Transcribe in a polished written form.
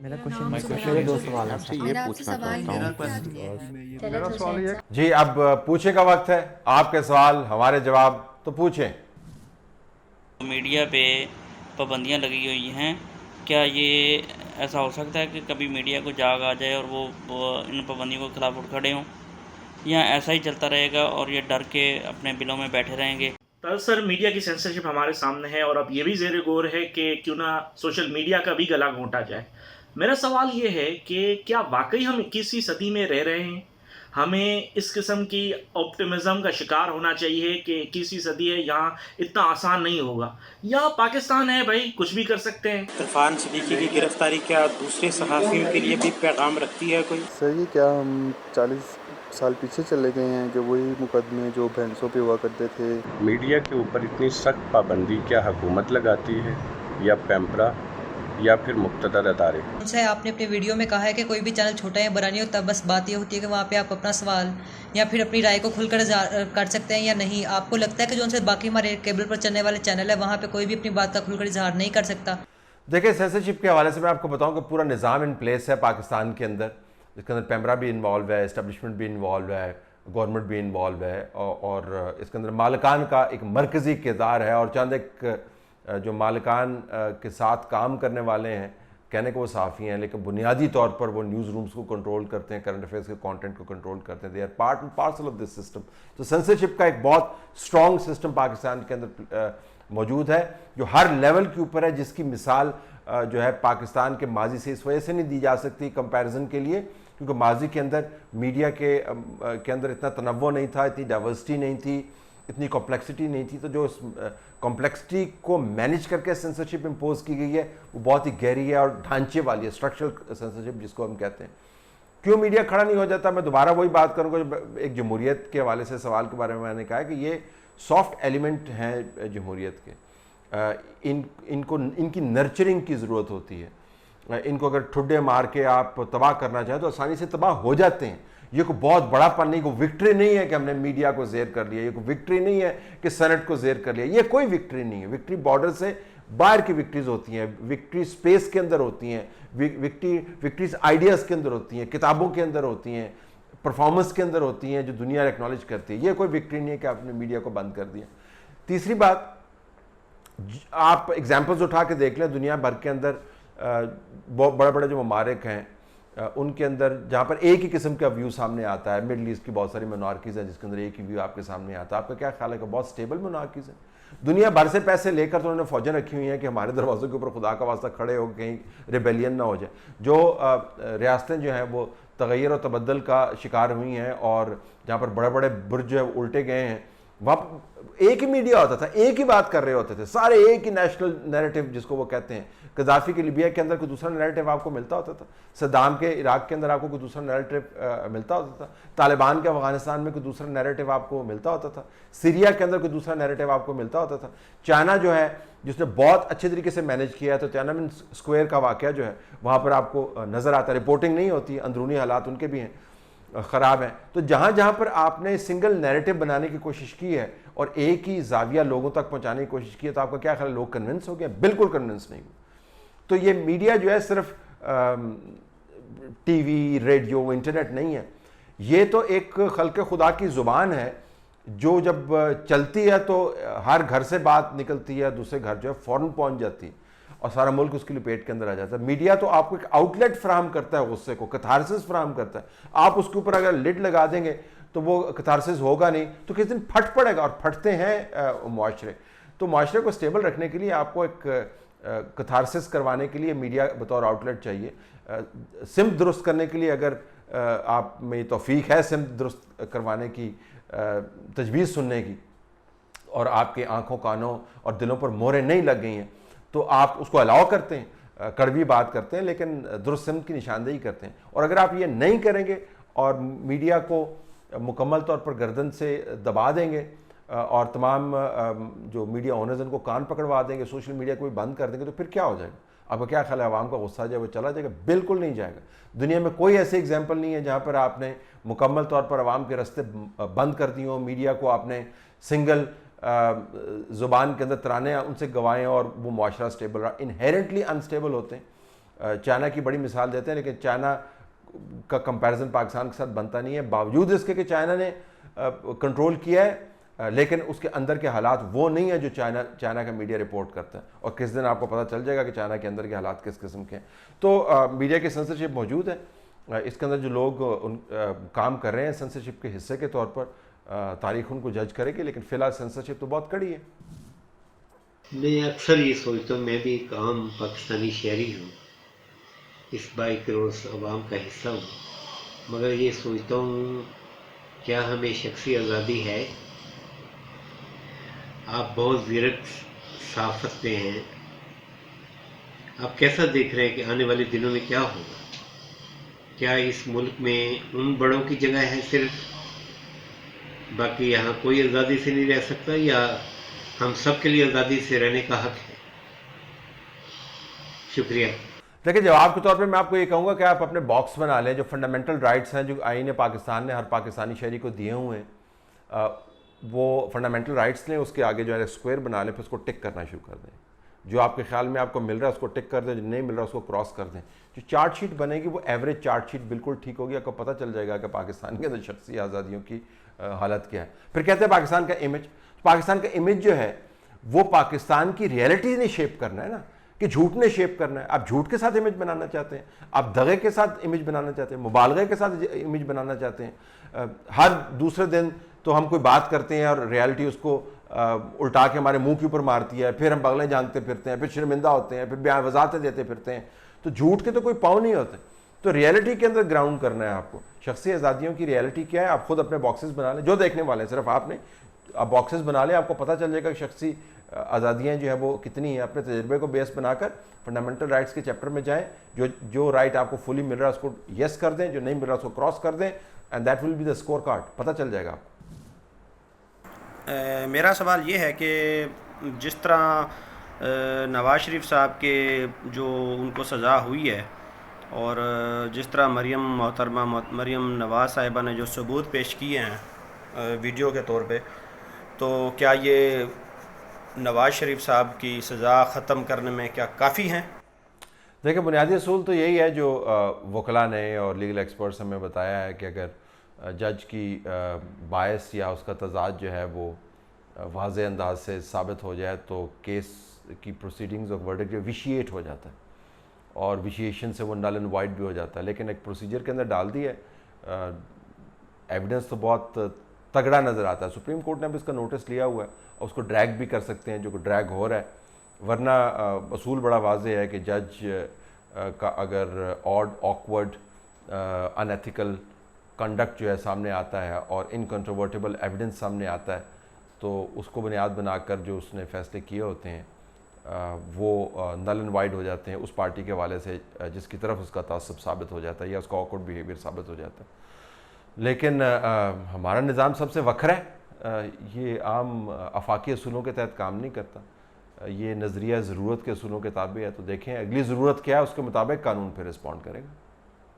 मेरा मेरा क्वेश्चन नाम मेरे सुमन दो है। सवाल है आपसे सर। ये मेरा आपसे पूछना सवाल चाहता ये हूँ। है कि चलो मेरा तो सवाल ये है। जी, अब पूछने का वक्त है। आपके सवाल हमारे जवाब, तो पूछें। मीडिया पे पाबंदियाँ लगी हुई हैं, क्या ये ऐसा हो सकता है कि कभी मीडिया को जाग आ जाए और वो इन पाबंदियों के खिलाफ उठ खड़े हों, या ऐसा ही चलता रहेगा और ये डर के अपने बिलों में बैठे रहेंगे? दरअसल मीडिया की सेंसरशिप हमारे सामने है और अब ये भी ज़ेर गौर है कि क्यों ना सोशल मीडिया का भी गला घोंटा जाए। मेरा सवाल ये है कि क्या वाकई हम 21वीं सदी में रह रहे हैं? हमें इस किस्म की ऑप्टिमिज्म का शिकार होना चाहिए कि 21वीं सदी है, यहाँ इतना आसान नहीं होगा, या पाकिस्तान है भाई, कुछ भी कर सकते हैं। इरफान सिद्दीकी की गिरफ्तारी क्या दूसरे सहाफ़ियों के लिए भी पैगाम रखती है कोई? सर ये क्या हम 40 साल पीछे चले गए हैं कि वही मुकदमे जो भैंसों पे हुआ करते थे? मीडिया के ऊपर इतनी सख्त पाबंदी क्या हुकूमत लगाती है, या पैम्परा, या फिर मुक़्तदर अदारे? उनसे आपने अपने वीडियो में कहा है कि कोई भी चैनल छोटा या बड़ा नहीं होता, बस बात ये होती है कि वहाँ पे आप अपना सवाल या फिर अपनी राय को खुलकर कर सकते हैं या नहीं। आपको लगता है कि जो उनसे बाकी हमारे केबल पर चलने वाले चैनल है वहाँ पे कोई भी अपनी बात का खुलकर इजहार नहीं कर सकता? देखिए, सेंसरशिप के हवाले से मैं आपको बताऊं कि पूरा निज़ाम इन प्लेस है पाकिस्तान के अंदर, जिसके अंदर पैमरा भी इन्वॉल्व है, इस्टेब्लिशमेंट भी इन्वॉल्व है, गवर्नमेंट भी इन्वॉल्व है, और इसके अंदर मालिकान का एक मरकज़ी किरदार है, और चंद एक जो मालिकान के साथ काम करने वाले हैं, कहने को वो साफ़ी हैं, लेकिन बुनियादी तौर पर वो न्यूज़ रूम्स को कंट्रोल करते हैं, करंट अफेयर्स के कंटेंट को कंट्रोल करते हैं। They are part and parcel of this system. तो सेंसरशिप का एक बहुत स्ट्रॉन्ग सिस्टम पाकिस्तान के अंदर मौजूद है, जो हर लेवल के ऊपर है, जिसकी मिसाल जो है पाकिस्तान के माजी से इस वजह से नहीं दी जा सकती कंपैरिजन के लिए, क्योंकि माजी के अंदर मीडिया के अंदर इतना तनव्वो नहीं था, इतनी डाइवर्सिटी नहीं थी, इतनी कॉम्प्लेक्सिटी नहीं थी। तो जो कॉम्प्लेक्सिटी को मैनेज करके सेंसरशिप इम्पोज की गई है वो बहुत ही गहरी है और ढांचे वाली है, स्ट्रक्चरल सेंसरशिप जिसको हम कहते हैं। क्यों मीडिया खड़ा नहीं हो जाता? मैं दोबारा वही बात करूँगा जो एक जमहूरियत के हवाले से सवाल के बारे में मैंने कहा है कि ये सॉफ्ट एलिमेंट हैं जमहूरियत के। इनकी नर्चरिंग की ज़रूरत होती है। इनको अगर ठुड्डे मार के आप तबाह करना चाहें तो आसानी से तबाह हो जाते हैं। ये कोई बहुत बड़ापन नहीं, कोई विक्ट्री नहीं है कि हमने मीडिया को जेर कर लिया, ये कोई विक्ट्री नहीं है कि सेनेट को जेर कर लिया, ये कोई विक्ट्री नहीं है। विक्ट्री बॉर्डर से बाहर की विक्ट्रीज होती हैं, विक्ट्री स्पेस के अंदर होती हैं, विक्ट्रीज आइडियाज़ के अंदर होती हैं, किताबों के अंदर होती हैं, परफॉर्मेंस के अंदर होती हैं, जो दुनिया एक्नॉलेज करती है। ये कोई विक्ट्री नहीं है कि आपने मीडिया को बंद कर दिया। तीसरी बात, आप एग्जाम्पल्स उठा के देख लें दुनिया भर के अंदर, बहुत बड़े बड़े जो ममालिक हैं उनके अंदर जहाँ पर एक ही किस्म का व्यू सामने आता है। मिडल ईस्ट की बहुत सारी मोनार्कीज़ हैं जिसके अंदर एक ही व्यू आपके सामने आता है। आपका क्या ख्याल है कि बहुत स्टेबल मोनार्कीज़ हैं? दुनिया भर से पैसे लेकर तो उन्होंने फौजें रखी हुई हैं कि हमारे दरवाज़ों के ऊपर खुदा का वास्ता खड़े हो, कहीं रिबेलियन ना हो जाए। जो रियासतें जो हैं वो तगैर और तबद्दल का शिकार हुई हैं, और जहाँ पर बड़े बड़े बुर्ज जो है उल्टे गए हैं, वहाँ एक ही मीडिया होता था, एक ही बात कर रहे होते थे सारे, एक ही नेशनल नैरेटिव जिसको वो कहते हैं। कदाफी के लिबिया के अंदर कोई दूसरा नैरेटिव आपको मिलता होता था, सद्दाम के इराक के अंदर आपको कोई दूसरा नैरेटिव मिलता होता था, तालिबान के अफगानिस्तान में कोई दूसरा नैरेटिव आपको मिलता होता था, सीरिया के अंदर कोई दूसरा नैरेटिव आपको मिलता होता था। चाइना जो है जिसने बहुत अच्छे तरीके से मैनेज किया है, तो तियाननमेन स्क्वायर का वाक़या जो है वहाँ पर आपको नज़र आता है। रिपोर्टिंग नहीं होती, अंदरूनी हालात उनके भी हैं, ख़राब है। तो जहाँ जहाँ पर आपने सिंगल नैरेटिव बनाने की कोशिश की है और एक ही जाविया लोगों तक पहुँचाने की कोशिश की है, तो आपका क्या ख्याल है, लोग कन्विंस हो गए? बिल्कुल कन्विंस नहीं हुए। तो ये मीडिया जो है सिर्फ टीवी, रेडियो, इंटरनेट नहीं है, ये तो एक खल्क़ खुदा की ज़ुबान है जो जब चलती है तो हर घर से बात निकलती है, दूसरे घर जो है फ़ौरन पहुँच जाती है और सारा मुल्क उसकी लपेट के अंदर आ जाता है। मीडिया तो आपको एक आउटलेट फ्राहम करता है, गुस्से को कैथारसिस फ्राहम करता है। आप उसके ऊपर अगर लिड लगा देंगे तो वो कैथारसिस होगा नहीं, तो किस दिन फट पड़ेगा, और फटते हैं मुआशरे। तो मुआशरे को स्टेबल रखने के लिए आपको एक कैथारसिस करवाने के लिए मीडिया बतौर आउटलेट चाहिए। सिमत दुरुस्त करने के लिए अगर आप में तौफीक है सिमत दुरुस्त करवाने की, तजवीज़ सुनने की, और आपके आँखों, कानों और दिलों पर मोहरें नहीं लग गई हैं, तो आप उसको अलाउ करते हैं, कड़वी बात करते हैं, लेकिन दुरुस्त सिमत की निशानदेही करते हैं। और अगर आप ये नहीं करेंगे और मीडिया को मुकम्मल तौर पर गर्दन से दबा देंगे और तमाम जो मीडिया ओनर्स उनको कान पकड़वा देंगे, सोशल मीडिया को भी बंद कर देंगे, तो फिर क्या हो जाएगा? आपका क्या ख्याल है, आवाम का गुस्सा जो है वो चला जाएगा? बिल्कुल नहीं जाएगा। दुनिया में कोई ऐसे एग्जाम्पल नहीं है जहाँ पर आपने मुकम्मल तौर पर आवाम के रास्ते बंद कर दिए हों, मीडिया को आपने सिंगल ज़ुबान के अंदर तराने उनसे गवाएं और वो मुआशरा स्टेबल रहा। इनहेरेंटली अनस्टेबल होते हैं चाइना की बड़ी मिसाल देते हैं, लेकिन चाइना का कंपैरिजन पाकिस्तान के साथ बनता नहीं है, बावजूद इसके कि चाइना ने कंट्रोल किया है, लेकिन उसके अंदर के हालात वो नहीं है जो चाइना का मीडिया रिपोर्ट करता है। और किस दिन आपको पता चल जाएगा कि चाइना के अंदर के हालात किस किस्म के हैं। तो मीडिया की सेंसरशिप मौजूद है, इसके अंदर जो लोग काम कर रहे हैं सेंसरशिप के हिस्से के तौर पर, तारीख उनको जज करेगी, लेकिन फ़िलहाल सेंसरशिप तो बहुत कड़ी है। मैं अक्सर ये सोचता हूँ, मैं भी एक आम पाकिस्तानी शहरी हूँ, इस 22 करोड़ आवाम का हिस्सा हूँ, मगर ये सोचता हूँ क्या हमें शख्सी आज़ादी है? आप बहुत ज़ीरक सहाफ़त पे हैं, आप कैसा देख रहे हैं कि आने वाले दिनों में क्या होगा? क्या इस मुल्क में उन बड़ों की जगह है सिर्फ, बाकी यहाँ कोई आज़ादी से नहीं रह सकता, या हम सब के लिए आज़ादी से रहने का हक है? शुक्रिया। देखिए, जवाब के तौर पे मैं आपको ये कहूँगा कि आप अपने बॉक्स बना लें। जो फंडामेंटल राइट्स हैं जो आईन पाकिस्तान ने हर पाकिस्तानी शहरी को दिए हुए हैं, वो फंडामेंटल राइट्स लें, उसके आगे जो है स्क्वायर बना लें, फिर उसको टिक करना शुरू कर दें। जो आपके ख्याल में आपको मिल रहा है उसको टिक कर दें, जो नहीं मिल रहा उसको क्रॉस कर दें। जो चार्ट शीट बनेगी वो एवरेज चार्ट शीट बिल्कुल ठीक होगी, आपको पता चल जाएगा कि पाकिस्तान के अंदर शख्सी आज़ादियों की हालत क्या है। फिर कहते हैं पाकिस्तान का इमेज, पाकिस्तान का इमेज जो है वो पाकिस्तान की रियलिटी ने शेप करना है ना, कि झूठ ने शेप करना है। आप झूठ के साथ इमेज बनाना चाहते हैं, आप दगे के साथ इमेज बनाना चाहते हैं, मुबालगे के साथ इमेज बनाना चाहते हैं। हर दूसरे दिन तो हम कोई बात करते हैं और रियलिटी उसको उल्टा के हमारे मुंह के ऊपर मारती है, फिर हम बगलें जानते फिरते हैं, फिर शर्मिंदा होते हैं, फिर बयान वजाहतें देते फिरते हैं। तो झूठ के तो कोई पाँव नहीं होते। तो रियलिटी के अंदर ग्राउंड करना है आपको। शख्सी आज़ादियों की रियलिटी क्या है, आप खुद अपने बॉक्सेस बना लें, जो देखने वाले हैं सिर्फ आपने, आप बॉक्सेस बना लें, आपको पता चल जाएगा कि शख्सी आज़ादियाँ जो है वो कितनी हैं। अपने तजर्बे को बेस बनाकर फंडामेंटल राइट्स के चैप्टर में जाएँ, जो राइट आपको फुली मिल रहा है उसको येस कर दें, जो नहीं मिल रहा उसको क्रॉस कर दें, and that will be the score card. पता चल जाएगा आपको। मेरा सवाल ये है कि जिस तरह नवाज़ शरीफ साहब के जो उनको सज़ा हुई है, और जिस तरह मरियम नवाज़ साहिबा ने जो सबूत पेश किए हैं वीडियो के तौर पे, तो क्या ये नवाज़ शरीफ साहब की सज़ा ख़त्म करने में क्या काफ़ी हैं? देखिए, बुनियादी असूल तो यही है जो वकला ने और लीगल एक्सपर्ट्स हमें बताया है कि अगर जज की बायस या उसका तजाद जो है वो वाज़े अंदाज से साबित हो जाए तो केस की प्रोसीडिंग्स और वर्डिक्ट जो विशिएट हो जाता है, और विशिएशन से वो नल एंड वाइड भी हो जाता है। लेकिन एक प्रोसीजर के अंदर डाल दी है, एविडेंस तो बहुत तगड़ा नज़र आता है। सुप्रीम कोर्ट ने भी इसका नोटिस लिया हुआ है और उसको ड्रैग भी कर सकते हैं, जो कि ड्रैग हो रहा है। वरना असूल बड़ा वाज़े है कि जज का अगर ऑड ऑकवर्ड अनएथिकल कंडक्ट जो है सामने आता है और इनकंट्रोवर्टेबल एविडेंस सामने आता है, तो उसको बुनियाद बनाकर जो उसने फ़ैसले किए होते हैं वो नल एंड वाइड हो जाते हैं उस पार्टी के हवाले से जिसकी तरफ उसका तासुब साबित हो जाता है या उसका ऑकवर्ड बिहेवियर साबित हो जाता है। लेकिन हमारा निज़ाम सबसे वखरा है, ये आम आफाकी असूलों के तहत काम नहीं करता, ये नज़रिया ज़रूरत के असूलों के ताबे है। तो देखें अगली ज़रूरत क्या है, उसके मुताबिक कानून फिर रिस्पॉन्ड करेगा।